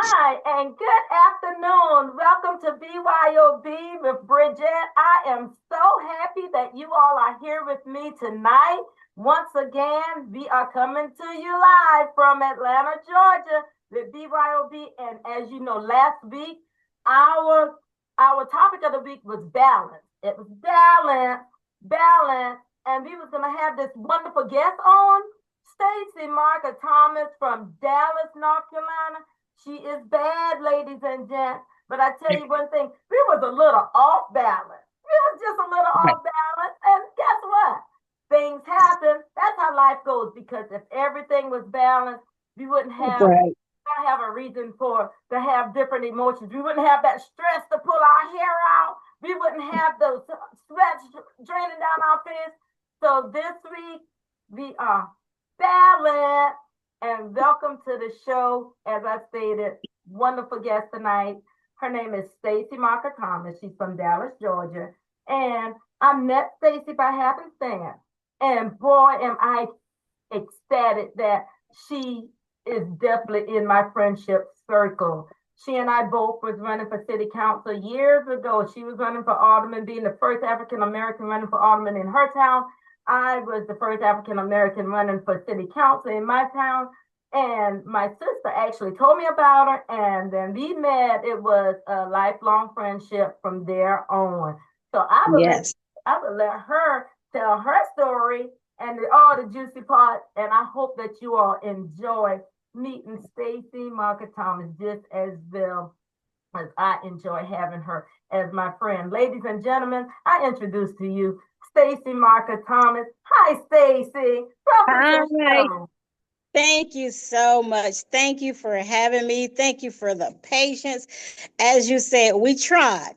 Hi, and good afternoon. Welcome to BYOB with Briggett. I am so happy that you all are here with me tonight. Once again, we are coming to you live from Atlanta, Georgia with BYOB. And as you know, last week, our our topic of the week was balance. It was balance, and we was gonna have this wonderful guest on, Stacey Malker-Thomas from Dallas, North Carolina. She is bad, ladies and gents. But I tell you one thing, we was a little off balance. We was just a little Right. off balance. And guess what? Things happen. That's how life goes. Because if everything was balanced, we wouldn't Right. have a reason for to have different emotions. We wouldn't have that stress to pull our hair out. We wouldn't have those sweats draining down our face. So this week we are balanced. And welcome to the show. As I stated, wonderful guest tonight. Her name is Stacey Malker-Thomas. She's from Dallas, Georgia. And I met Stacey by happenstance. And boy, am I ecstatic that she is definitely in my friendship circle. She and I both was running for city council years ago. She was running for alderman, being the first African American running for alderman in her town. I was the first African American running for city council in my town. And my sister actually told me about her, and then we met. It was a lifelong friendship from there on. So Yes. I will let her tell her story and all the juicy part. And I hope that you all enjoy meeting Stacey Malker-Thomas just as well as I enjoy having her as my friend. Ladies and gentlemen, I introduce to you Stacey Malker-Thomas. Hi, Stacey. Welcome to the Hi. show. Thank you so much. Thank you for having me. Thank you for the patience. As you said, we tried,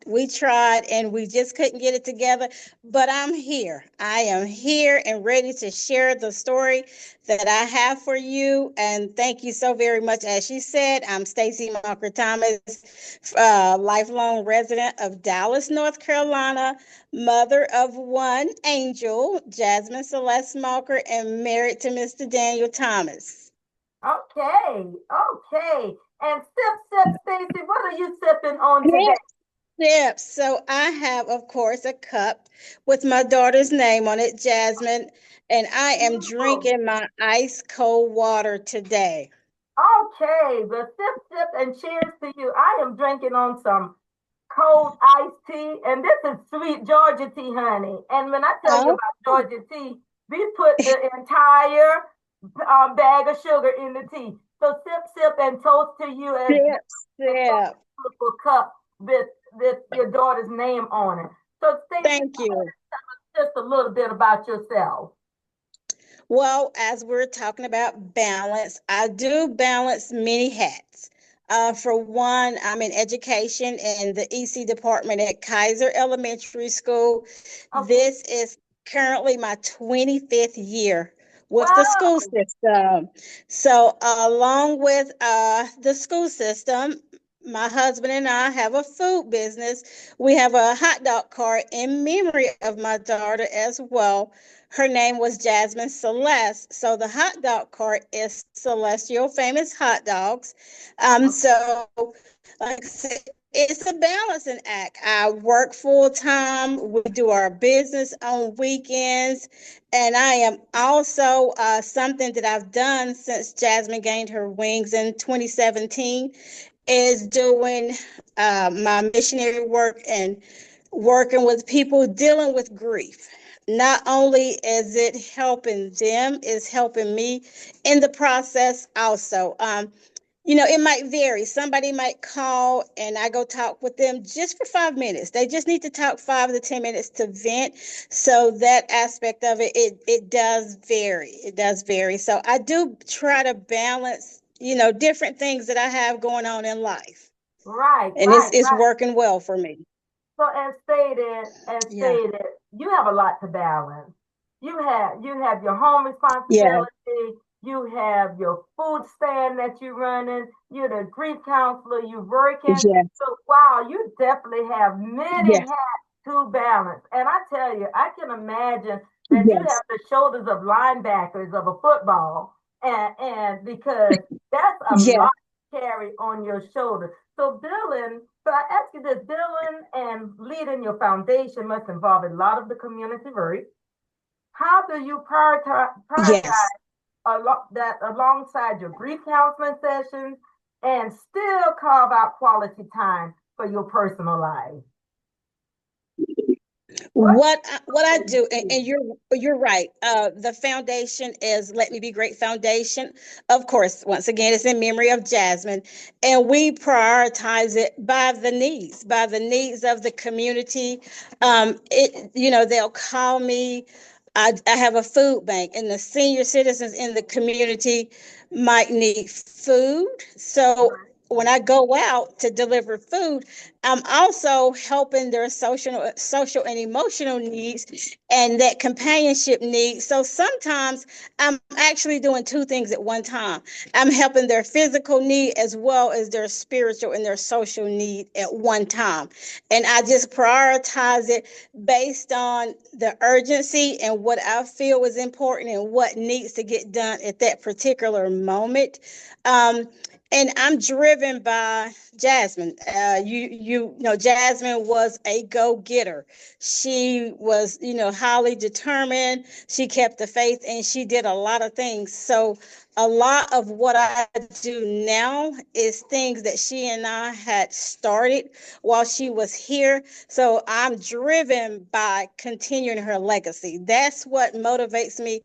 and we just couldn't get it together. But I'm here. I am here and ready to share the story that I have for you. And thank you so very much. As she said, I'm Stacey Malker-Thomas, lifelong resident of Dallas, North Carolina, mother of one angel, Jasmine Celeste Malker, and married to Mr. Daniel Thomas. Okay. And sip, Stacey. What are you sipping on today? Yep. So I have, of course, a cup with my daughter's name on it, Jasmine, and I am Oh, drinking my ice cold water today. okay. Well, sip, and cheers to you. I am drinking on some cold iced tea, and this is sweet Georgia tea, honey. And when I tell you Oh, about Georgia tea, we put the entire bag of sugar in the tea. So sip, and toast to you as you sip, drink from sip. a beautiful cup with your daughter's name on it. So Stacey, Thank you. just a little bit about yourself. Well, as we're talking about balance, I do balance many hats. For one, I'm in education in the EC department at Kaiser Elementary School. Okay. This is currently my 25th year with the school Wow. system. So, along with the school system, my husband and I have a food business. We have a hot dog cart in memory of my daughter as well. Her name was Jasmine Celeste. So the hot dog cart is Celestial Famous Hot Dogs. So like I said, it's a balancing act. I work full time. We do our business on weekends, and I am also something that I've done since Jasmine gained her wings in 2017 is doing my missionary work and working with people dealing with grief. Not only is it helping them, it's helping me in the process also. It might vary. Somebody might call and I go talk with them just for 5 minutes. They just need to talk 5 to 10 minutes to vent. So that aspect of it does vary. It does vary. So I do try to balance, different things that I have going on in life. Right, And it's right, it's right. working well for me. So as Yeah. stated, you have a lot to balance. You have your home Yeah. responsibility, you have your food stand that you're running, you're the grief counselor, you're working. Yeah. So wow, you definitely have many Yeah. hats to balance. And I tell you, I can imagine that you Yes. have the shoulders of linebackers of a football. And because that's a Yeah. lot. carry on your shoulder. So building, but I ask you this, building and leading your foundation must involve a lot of the community work. How do you prioritize Yes. that alongside your grief counseling sessions and still carve out quality time for your personal life? What? What I do, and you're right. The foundation is Let Me Be Great Foundation. Of course, once again, it's in memory of Jasmine, and we prioritize it by the needs of the community. They'll call me. I have a food bank, and the senior citizens in the community might need food. So when I go out to deliver food, I'm also helping their social and emotional needs and that companionship needs. So sometimes I'm actually doing two things at one time. I'm helping their physical need as well as their spiritual and their social need at one time. And I just prioritize it based on the urgency and what I feel is important and what needs to get done at that particular moment. Um, and I'm driven by Jasmine. You know, Jasmine was a go-getter. She was, highly determined. She kept the faith and she did a lot of things. So a lot of what I do now is things that she and I had started while she was here. So I'm driven by continuing her legacy. That's what motivates me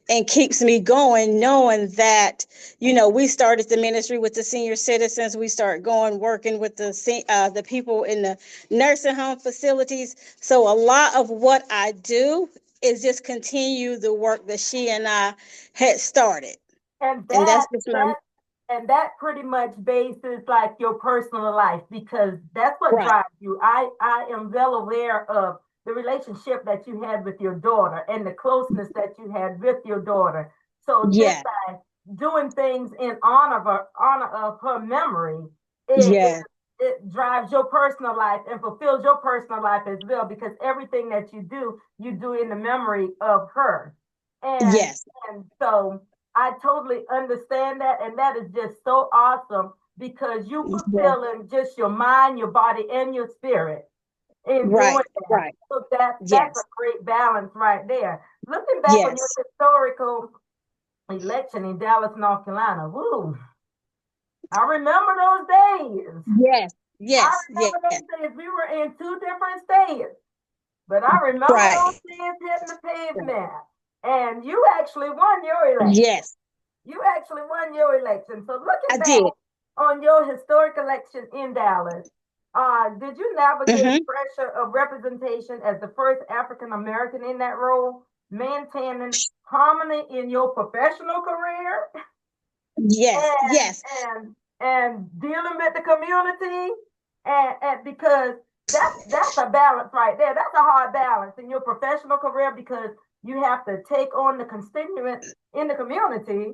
and keeps me going, knowing that, we started the ministry with the senior citizens. We start going working with the people in the nursing home facilities. So a lot of what I do is just continue the work that she and I had started. And And that that's just my that and that pretty much bases like your personal life because that's what right. drives you. I am well aware of the relationship that you had with your daughter and the closeness that you had with your daughter. So just Yeah. by doing things in honor of her memory, Yeah. it drives your personal life and fulfills your personal life as well because everything that you do in the memory of her. And Yes. and so I totally understand that, and that is just so awesome because you Yeah. fulfilling just your mind, your body, and your spirit in doing Right. that. Right. So that's a Yes. great balance right there. Looking back on your Yes. historical election in Dallas, North Carolina, woo, I remember those days. Yes. I Yes. remember Yes. those days. We were in two different states, but I remember those Right. days hitting the pavement. And you actually won your election. Yes. You actually won your election. So I looking back did. on your historic election in Dallas, did you navigate Hmm. pressure of representation as the first African American in that role, maintaining harmony in your professional career Yes. and Yes. dealing with the community? And because that's a balance right there. That's a hard balance in your professional career because you have to take on the constituents in the community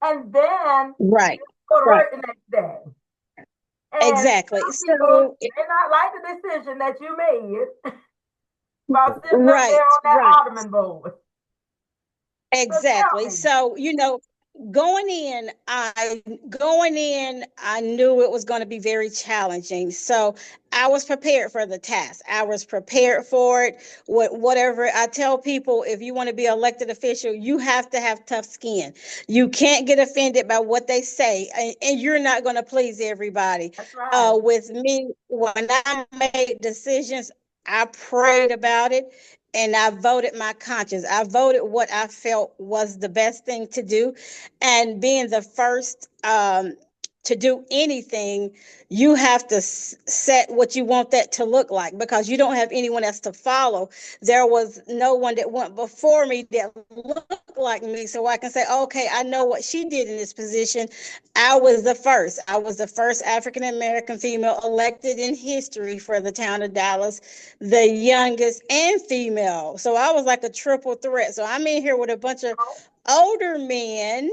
and then Right. go to Right. work the next day. And Exactly. some people So, may not like the decision that you made while sitting up there right. on that Right. ottoman board. So tell Exactly. me, So, going in, I knew it was going to be very challenging. So I was prepared for the task. I was prepared for it. Whatever I tell people, if you want to be an elected official, you have to have tough skin. You can't get offended by what they say, and you're not going to please everybody. that's right. With me, when I made decisions, I prayed about it and I voted my conscience. I voted what I felt was the best thing to do. And being the first to do anything, you have to set what you want that to look like because you don't have anyone else to follow. There was no one that went before me that looked like me. So I can say, okay, I know what she did in this position. I was the first. I was the first African American female elected in history for the town of Dallas, the youngest and female. So I was like a triple threat. So I'm in here with a bunch of older men.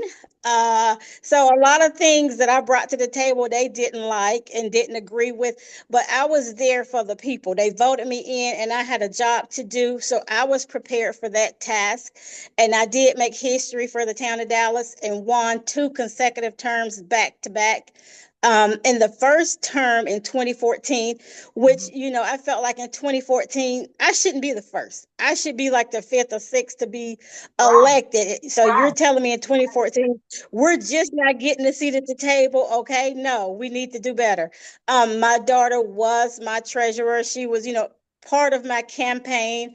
So a lot of things that I brought to the table they didn't like and didn't agree with, but I was there for the people. They voted me in and I had a job to do. So I was prepared for that task. And I did make history for the town of Dallas and won 2 consecutive terms back to back. in the first term in 2014, which, I felt like in 2014, I shouldn't be the first. I should be like the fifth or sixth to be elected. So you're telling me in 2014, we're just not getting a seat at the table. Okay. No, we need to do better. My daughter was my treasurer. She was, part of my campaign.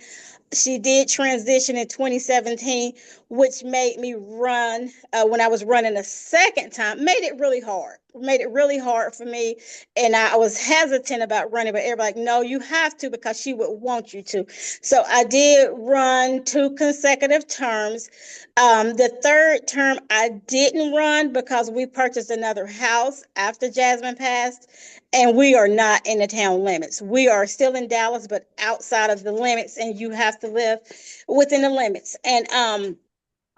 She did transition in 2017, which made me run when I was running a second time, made it really hard for me. And I was hesitant about running, but everybody like, no, you have to, because she would want you to. So I did run 2 consecutive terms. The third term, I didn't run because we purchased another house after Jasmine passed. And we are not in the town limits. We are still in Dallas, but outside of the limits, and you have to live within the limits. And a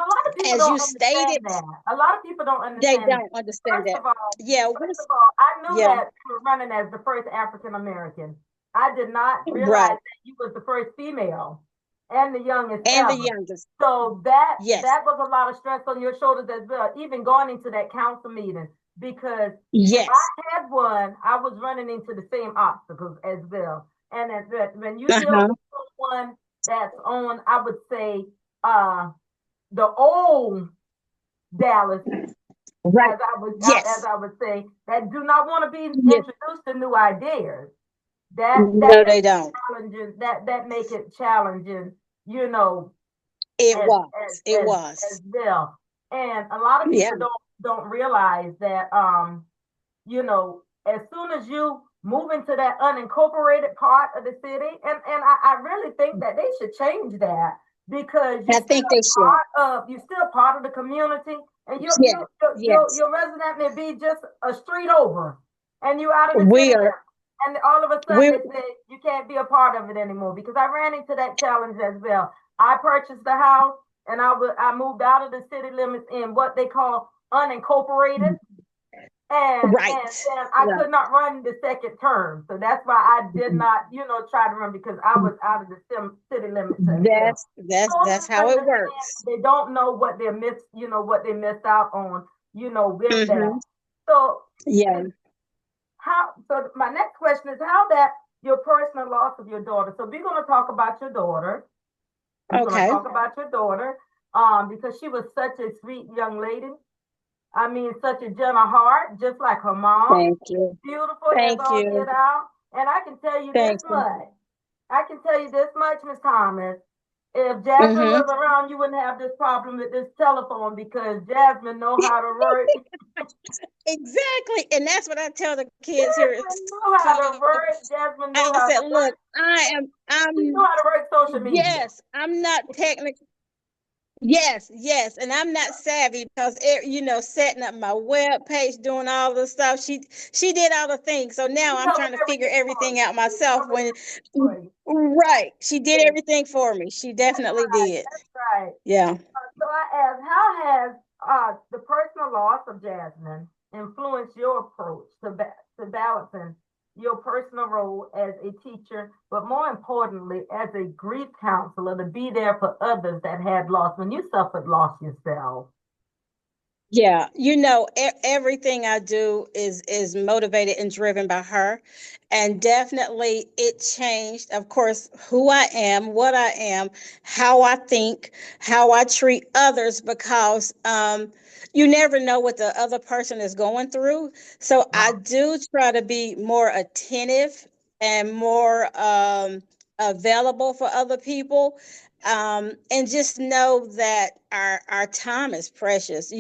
lot of people as you don't stated, understand that. A lot of people don't they understand. don't understand First that. of all, Yeah, I knew yeah, that you were running as the first African American. I did not realize right. that you was the first female and the youngest And the ever. youngest. So that Yes. was a lot of stress on your shoulders as well, even going into that council meeting. Because Yes. if I had one, I was running into the same obstacles as well. And when you deal with someone that's on, I would say, the old Dallas, right. as I would say, that do not want to be introduced to new ideas. No, they don't. Challenging, that make it challenging, It as was. well. And a lot of people don't realize that as soon as you move into that unincorporated part of the city, and I really think that they should change that, because you're still part of the community, and your resident may be just a street over, and you out of the city, and all of a sudden they say you can't be a part of it anymore. Because I ran into that challenge as well. I purchased the house, and I moved out of the city limits in what they call unincorporated. And I could not run the second term. So that's why I did not, try to run, because I was out of the city limits. That's how it works. They don't know what they missed, what they missed out on, with that. So so my next question is how that your personal loss of your daughter. So we're going to talk about your daughter. We're going to talk about your daughter, because she was such a sweet young lady. I mean, such a gentle heart, just like her mom. Thank you. Beautiful as all get out. And I can tell you this much, Ms. Thomas. If Jasmine was around, you wouldn't have this problem with this telephone, because Jasmine know how to work. Exactly. And that's what I tell the kids here. Jasmine know how to work. Jasmine know how to work. I'm you know how to work social media. Yes, I'm not technical. Yes, and I'm not savvy, because setting up my web page, doing all the stuff. She did all the things. So now I'm trying to figure everything out myself. She did everything for me. She definitely did. That's right. Yeah. So I asked, how has the personal loss of Jasmine influenced your approach to balancing your personal role as a teacher, but more importantly, as a grief counselor, to be there for others that had loss when you suffered loss yourself? Yeah, everything I do is motivated and driven by her. And definitely it changed, of course, who I am, what I am, how I think, how I treat others, because you never know what the other person is going through. So I do try to be more attentive and more available for other people. And just know that our time is precious.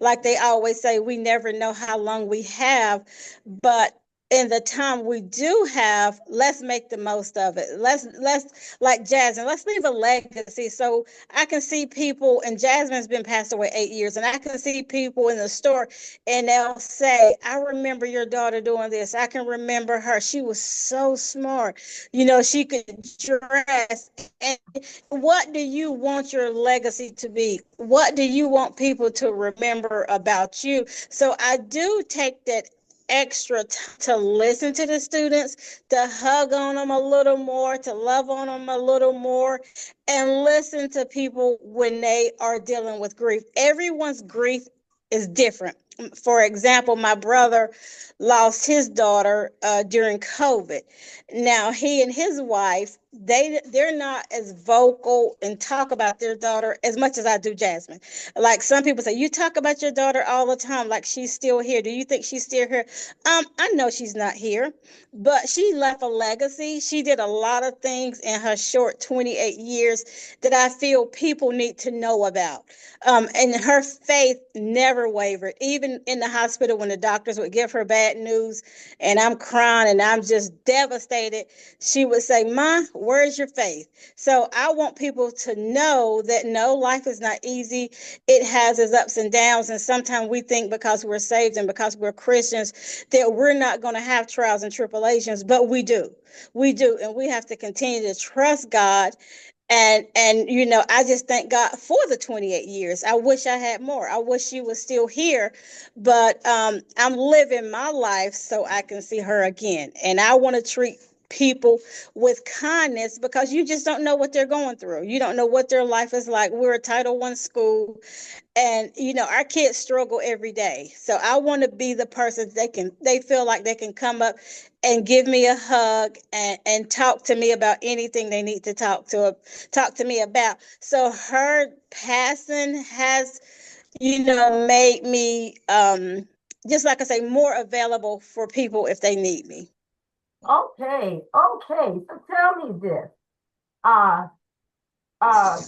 Like they always say, we never know how long we have, but in the time we do have, let's make the most of it. Let's like Jasmine, let's leave a legacy. So I can see people, and Jasmine's been passed away 8 years, and I can see people in the store, and they'll say, I remember your daughter doing this. I can remember her. She was so smart. She could dress. And what do you want your legacy to be? What do you want people to remember about you? So I do take that extra to listen to the students, to hug on them a little more, to love on them a little more, and listen to people when they are dealing with grief. Everyone's grief is different. For example, my brother lost his daughter during COVID. Now he and his wife, they're not as vocal and talk about their daughter as much as I do Jasmine. Like some people say, you talk about your daughter all the time, like she's still here. Do you think she's still here? I know she's not here, but she left a legacy. She did a lot of things in her short 28 years that I feel people need to know about. And her faith never wavered, even in the hospital when the doctors would give her bad news and I'm crying and I'm just devastated. She would say, Ma, where's your faith? So I want people to know that no, life is not easy. It has its ups and downs. And sometimes we think because we're saved and because we're Christians that we're not going to have trials and tribulations, but we do. We do. And we have to continue to trust God. And I just thank God for the 28 years. I wish I had more. I wish she was still here, but I'm living my life so I can see her again. And I want to treat people with kindness because you just don't know what they're going through. You don't know what their life is like. We're a Title I school, and our kids struggle every day, so I want to be the person they feel like they can come up and give me a hug and talk to me about anything they need to talk to me about. So her passing has made me, just like I say, more available for people if they need me. Okay, okay. So tell me this. Uh, uh,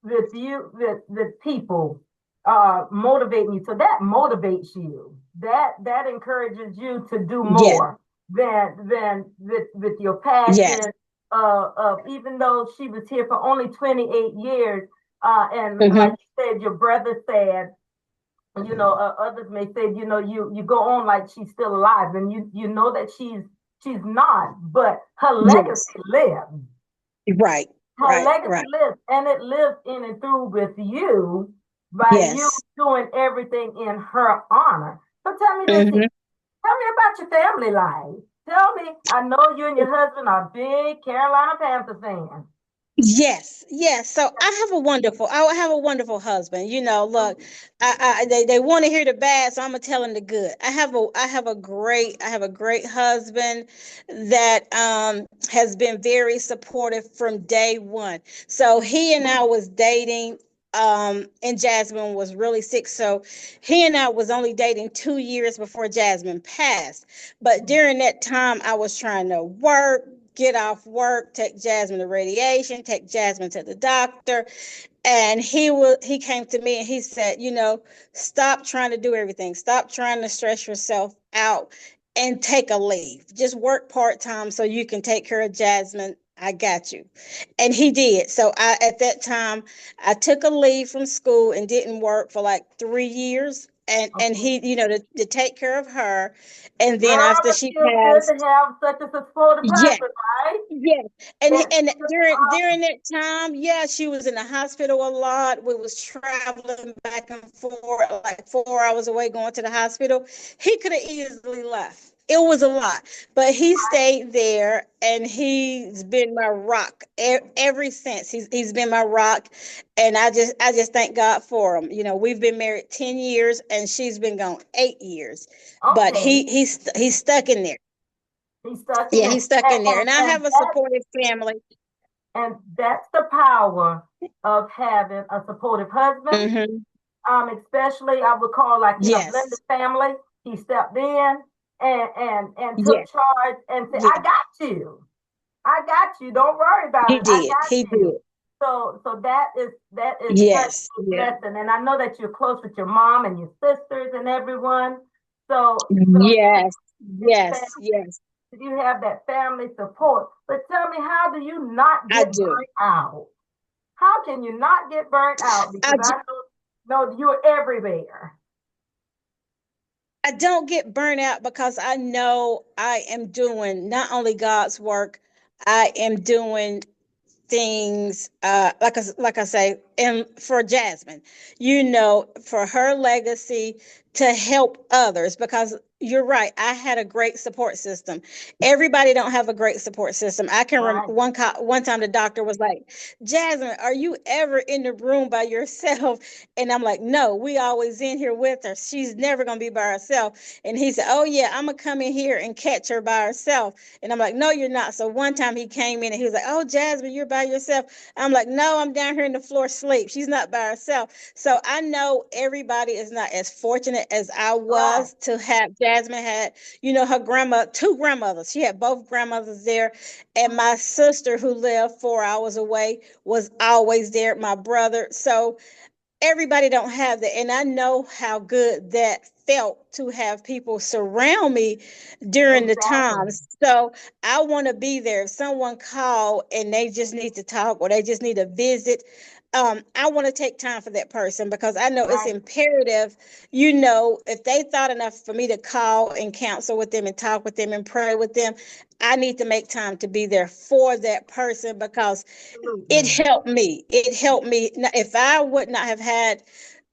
with people motivate you. So that motivates you. That encourages you to do more than with your passion. Yes. Of even though she was here for only 28 years, and Mm-hmm. like you said, your brother said, others may say, you go on like she's still alive, and you know that she's not, but her legacy lives. Right. Her legacy lives, and it lives in and through with you by you doing everything in her honor. So tell me this, tell me about your family life. Tell me, I know you and your husband are big Carolina Panthers fans. Yes. So I have a wonderful husband. Look, they want to hear the bad, so I'm gonna tell them the good. I have a great husband that has been very supportive from day one. So he and I was dating, and Jasmine was really sick. So he and I was only dating 2 years before Jasmine passed. But during that time, I was trying to work, get off work, take Jasmine to radiation, take Jasmine to the doctor. And he came to me and he said, stop trying to do everything. Stop trying to stress yourself out and take a leave. Just work part-time so you can take care of Jasmine. I got you. And he did. So at that time, I took a leave from school and didn't work for like 3 years. And he, to take care of her. And then after she good passed, to have such a supportive husband, right? yeah. And during that time, she was in the hospital a lot. We was traveling back and forth, like 4 hours away going to the hospital. He could have easily left. It was a lot, but he stayed there, and he's been my rock ever since. He's been my rock, and I just thank God for him. We've been married 10 years, and she's been gone 8 years, but he's stuck in there. He's stuck in there. He's stuck in there. And I have a supportive family. And that's the power of having a supportive husband. Especially I would call like blended family. He stepped in and took charge and said, I got you. I got you. Don't worry about it. I got you. So that is such a blessing. And I know that you're close with your mom and your sisters and everyone. So yes. You have that family support. But tell me, how do you not get burnt out? How can you not get burnt out? Because I know you're everywhere. I don't get burnt out because I know I am doing not only God's work, I am doing things like I say, and for Jasmine, for her legacy to help others, because you're right. I had a great support system. Everybody don't have a great support system. I can remember Right. one time the doctor was like, Jasmine, are you ever in the room by yourself? And I'm like, no, we always in here with her. She's never going to be by herself. And he said, oh yeah, I'm going to come in here and catch her by herself. And I'm like, no, you're not. So one time he came in and he was like, oh, Jasmine, you're by yourself. I'm like, no, I'm down here in the floor asleep. She's not by herself. So I know everybody is not as fortunate as I Right. was to have. Jasmine had, her grandma, two grandmothers. She had both grandmothers there. And my sister, who lived 4 hours away, was always there. My brother. So everybody don't have that, and I know how good that felt to have people surround me during the Exactly. times. So I want to be there. If someone call and they just need to talk or they just need to visit, I want to take time for that person, because I know it's Right. imperative. If they thought enough for me to call and counsel with them and talk with them and pray with them, I need to make time to be there for that person, because it Absolutely. helped me. It helped me. If I would not have had,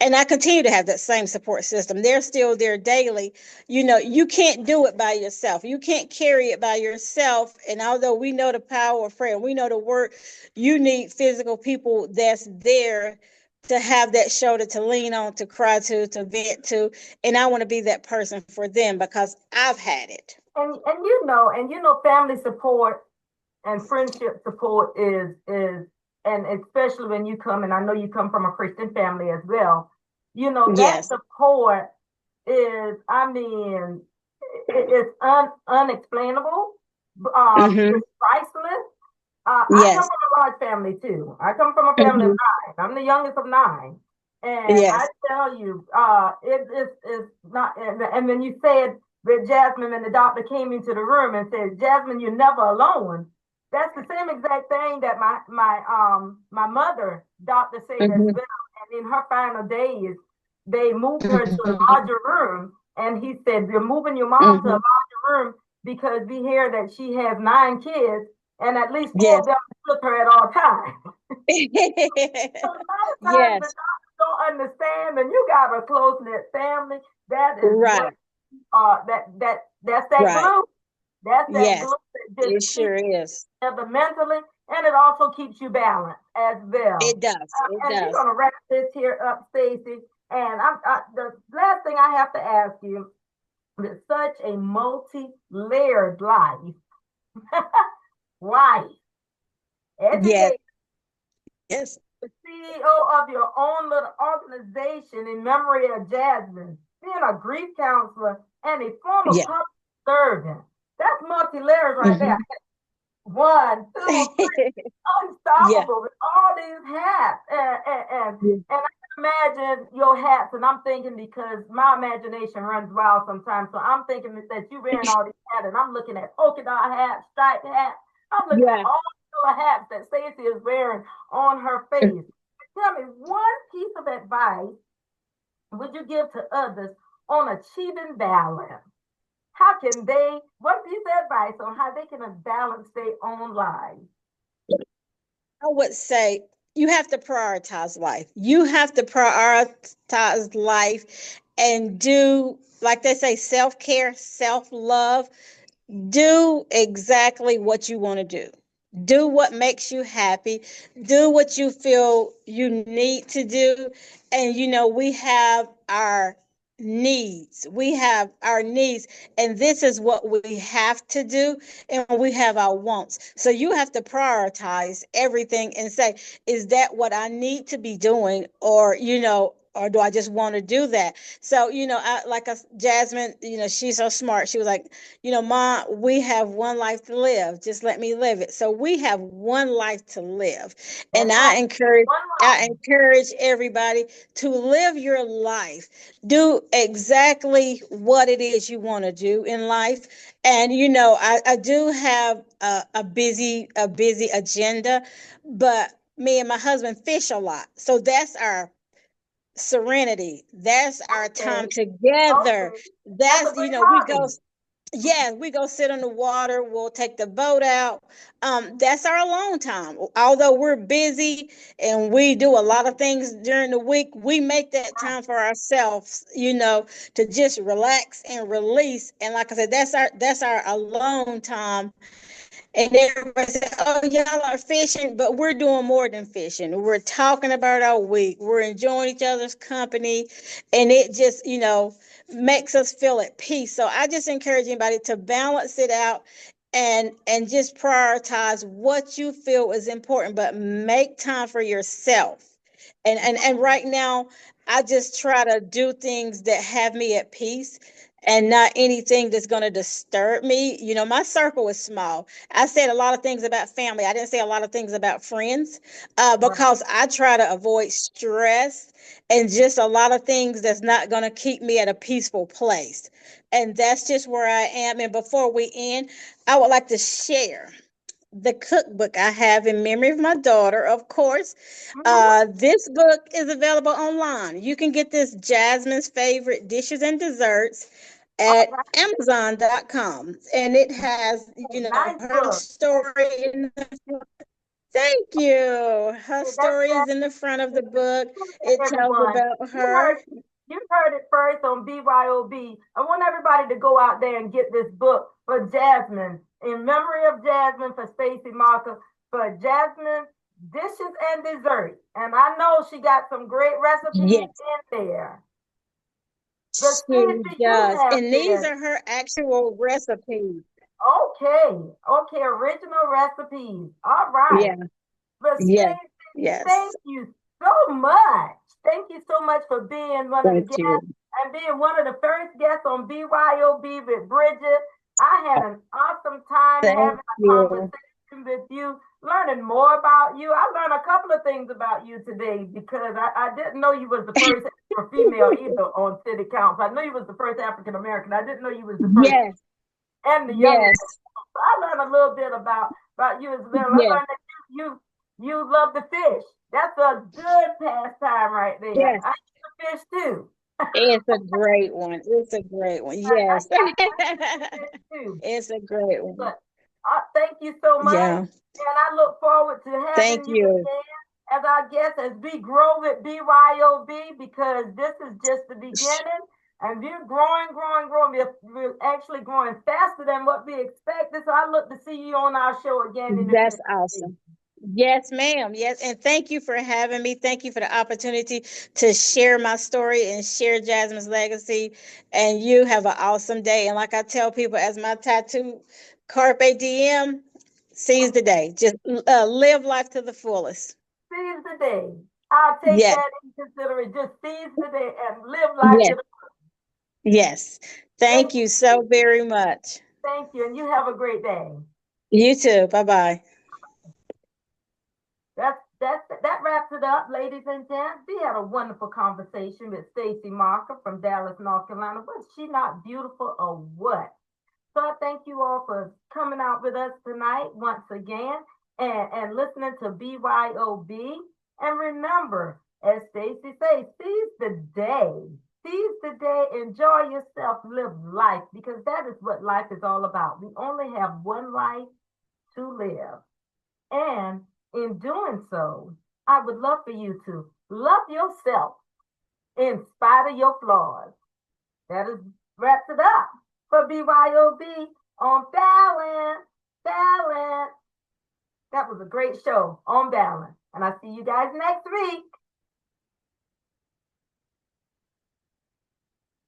and I continue to have that same support system, they're still there daily. You can't do it by yourself. You can't carry it by yourself. And although we know the power of prayer, we know the word, you need physical people that's there to have that shoulder to lean on, to cry to vent to. And I want to be that person for them, because I've had it. And family support and friendship support is and especially when you come, and I know you come from a Christian family as well, that Yes. support is, I mean, it's unexplainable. Mm-hmm. It's priceless. I come Yes. from a large family too. I come from a family of Mm-hmm. nine. I'm the youngest of nine. And I Yes. tell you, it's not, and when you said that Jasmine and the doctor came into the room and said, Jasmine, you're never alone. That's the same exact thing that my mother, doctor, said as Mm-hmm. well. And in her final days, they moved her to a Mm-hmm. larger room. And he said, we're moving your mom to a Mm-hmm. larger room because we hear that she has 9 kids and at least four of Yes. them with her at all times. So a lot of times the Yes. doctors don't understand, and you got a close knit family. That is what Right. that's that Right. glue. That's that Yes. glue that just It keeps sure is. you together mentally, and it also keeps you balanced as well. It does. It And we're does. gonna wrap this here up, Stacey. And the last thing I have to ask you is such a multi-layered life, wife, Yes. educator, Yes. the CEO of your own little organization in memory of Jasmine, being a grief counselor, and a former Yeah. public servant. That's multi-layers right there. Hmm. One, two, three, Yeah. unstoppable with all these hats. Yeah. And I can imagine your hats, and I'm thinking, because my imagination runs wild sometimes, so I'm thinking that you wearing all these hats, and I'm looking at polka dot hats, striped hats. I'm looking at Yeah. all the hats that Stacey is wearing on her face. Tell me one piece of advice would you give to others on achieving balance? How can they, what piece of advice on how they can balance their own lives? I would say you have to prioritize life. You have to prioritize life and do, like they say, self care, self love. Do exactly what you want to do. Do what makes you happy. Do what you feel you need to do. And we have our needs. We have our needs, and this is what we have to do, and we have our wants. So you have to prioritize everything and say, is that what I need to be doing? Or do I just want to do that? So, Jasmine, she's so smart. She was like, Mom, we have one life to live. Just let me live it. So we have one life to live. And That's right. One I life. encourage everybody to live your life. Do exactly what it is you want to do in life. And I do have a busy agenda, but me and my husband fish a lot. So that's our serenity. That's our time Okay. together. Okay. That's a That's, great we go hobby. Yeah, we go sit on the water. We'll take the boat out. That's our alone time. Although we're busy and we do a lot of things during the week, we make that time for ourselves, to just relax and release. And like I said, that's our alone time. And everybody said, "Oh, y'all are fishing," but we're doing more than fishing. We're talking about our week. We're enjoying each other's company, and it just, makes us feel at peace. So I just encourage anybody to balance it out and just prioritize what you feel is important, but make time for yourself. And right now, I just try to do things that have me at peace and not anything that's going to disturb me. My circle is small. I said a lot of things about family. I didn't say a lot of things about friends, Right. because I try to avoid stress and just a lot of things that's not going to keep me at a peaceful place. And that's just where I am. And before we end, I would like to share the cookbook I have in memory of my daughter, of course. Mhm. This book is available online. You can get this Jasmine's Favorite Dishes and Desserts All at right. Amazon.com. And it has, Nice her book. story in the thank you. Her That's story is in the front of the book. It tells everyone. about You her. heard you heard it first on BYOB. I want everybody to go out there and get this book for Jasmine, in memory of Jasmine, for Stacey Malker, for Jasmine dishes and dessert. And I know she got some great recipes Yes, in there. But she Stacey, you does. have And these this. are her actual recipes. Okay. Okay. Original recipes. All right. Yeah. But Yes. Stacey, Yes. thank you so much. Thank you so much for being one of the Thank you. guests and being one of the first guests on BYOB with Bridget. I had an awesome time Thank having a you. conversation with you, learning more about you. I learned a couple of things about you today because I didn't know you was the first female either on city council. I knew you was the first African American. I didn't know you was the first Yes. and the youngest. Yes. So I learned a little bit about you as well. I Yes. learned that you love to fish. That's a good pastime right there. Yes. I used to fish too. It's a great one. It's a great one. I Yes. fish too. It's a great one. But thank you so much, Yeah. and I look forward to Thank having you you. again as our guest as we grow with BYOB, because this is just the beginning. And we're growing, growing, growing. We're actually growing faster than what we expected. So I look to see you on our show again in the That's future. awesome. Yes, ma'am. Yes. And thank you for having me. Thank you for the opportunity to share my story and share Jasmine's legacy. And you have an awesome day. And like I tell people, as my tattoo, Carpe Diem, seize the day. Just live life to the fullest. Seize the day. I'll take Yes. that into consideration. Just seize the day and live life to Yes. the. Yes. Thank Thank you so you. very much. Thank you. And you have a great day. You too. Bye bye. That wraps it up, ladies and gents. We had a wonderful conversation with Stacey Marker from Dallas, North Carolina. Was she not beautiful or what? So I thank you all for coming out with us tonight once again and listening to BYOB. And remember, as Stacey says, seize the day. Seize the day, enjoy yourself, live life, because that is what life is all about. We only have one life to live. And in doing so, I would love for you to love yourself in spite of your flaws. That is wraps it up for BYOB on Balance. Balance. That was a great show on Balance. And I see you guys next week.